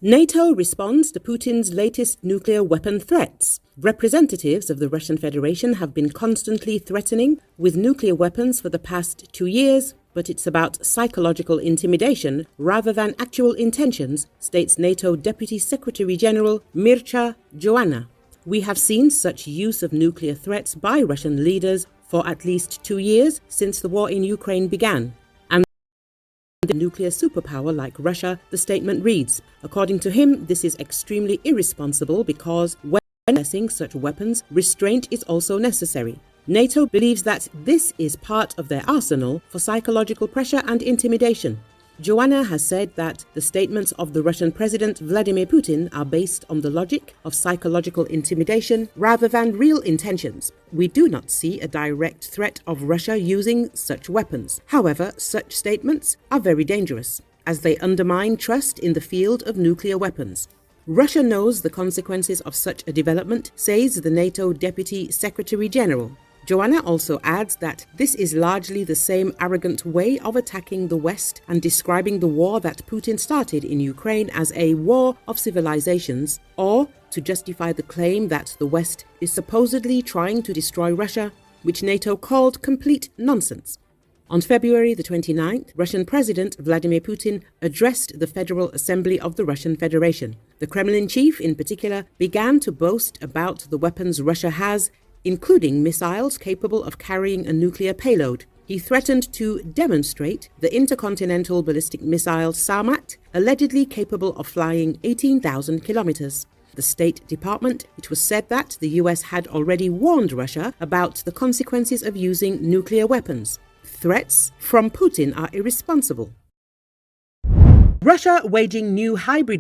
NATO responds to Putin's latest nuclear weapon threats. Representatives of the Russian Federation have been constantly threatening with nuclear weapons for the past 2 years, but it's about psychological intimidation rather than actual intentions, states NATO Deputy Secretary General Mircea Joanna. We have seen such use of nuclear threats by Russian leaders for at least 2 years since the war in Ukraine began. A nuclear superpower like Russia, the statement reads. According to him, this is extremely irresponsible because when possessing such weapons, restraint is also necessary. NATO believes that this is part of their arsenal for psychological pressure and intimidation. Joanna has said that the statements of the Russian President Vladimir Putin are based on the logic of psychological intimidation rather than real intentions. We do not see a direct threat of Russia using such weapons. However, such statements are very dangerous, as they undermine trust in the field of nuclear weapons. Russia knows the consequences of such a development, says the NATO Deputy Secretary General. Joanna also adds that this is largely the same arrogant way of attacking the West and describing the war that Putin started in Ukraine as a war of civilizations, or to justify the claim that the West is supposedly trying to destroy Russia, which NATO called complete nonsense. On February the 29th, Russian President Vladimir Putin addressed the Federal Assembly of the Russian Federation. The Kremlin chief, in particular, began to boast about the weapons Russia has, including missiles capable of carrying a nuclear payload. He threatened to demonstrate the intercontinental ballistic missile Sarmat, allegedly capable of flying 18,000 kilometers. The State Department, it was said that the US had already warned Russia about the consequences of using nuclear weapons. Threats from Putin are irresponsible. Russia waging new hybrid